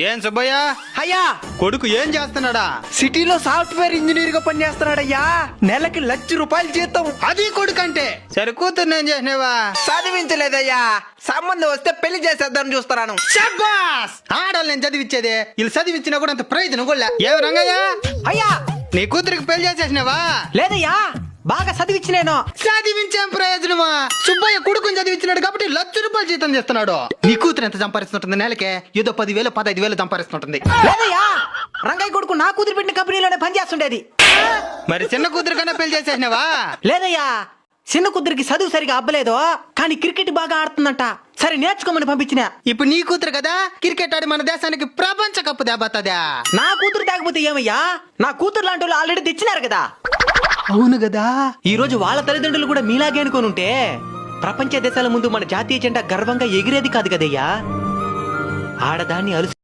ఏం సుబ్బయ్య అయ్యా కొడుకు ఏం చేస్తున్నాడా? సిటీలో సాఫ్ట్వేర్ ఇంజనీర్ గా పనిచేస్తున్నాడయ్యా. నెలకి ₹1,00,000 జీతం. అది కొడుకంటే. సరే కూతుర్ని ఏం చేసినావా? చదివించలేదయ్యా. సంబంధం వస్తే పెళ్లి చేసేద్దాం చూస్తున్నాను. శబ్బాస్! ఆడవాళ్ళని చదివించేదే, వీళ్ళు చదివించినా కూడా అంత ప్రయోజనం కూడా. ఏ రంగయ్య, అయ్యా నీ కూతురికి పెళ్లి చేసేసినావా? లేదయ్యా, బాగా చదివించినేను. చదివించేం ప్రయోజనమా? సుబ్బయ్య కొడుకుని చదివించినాడు కాబట్టి ₹1,00,000 జీతం చేస్తున్నాడు. నీ కూతురు ఎంత సంపాదిస్తుంటుంది? నెలకే ఏదో 10,000 15,000 సంపాదిస్తుంటుంది. లేదయ్యా, రంగయ్య కొడుకు నా కూతురు పెట్టిన కంపెనీలోనే పనిచేస్తుండేది. మరి చిన్న కూతురు కన్నా పెళ్లి చేసేసినావా? లేదయ్యా, చిన్న కూతురికి చదువు సరిగా అబ్బలేదు, కానీ క్రికెట్ బాగా ఆడుతుందంట. సరే నేర్చుకోమని పంపించిన. ఇప్పుడు నీ కూతురు కదా క్రికెట్ ఆడి మన దేశానికి ప్రపంచ కప్పు దేబోతుందా? నా కూతురు తాగపోతే ఏమయ్యా, నా కూతురు లాంటి వాళ్ళు ఆల్రెడీ తెచ్చినారు కదా. అవును కదా. ఈ రోజు వాళ్ళ తల్లిదండ్రులు కూడా మీలాగే అనుకోని ఉంటే ప్రపంచ దేశాల ముందు మన జాతీయ జెండా గర్వంగా ఎగిరేది కాదు కదయ్యా. ఆడదాన్ని అలసి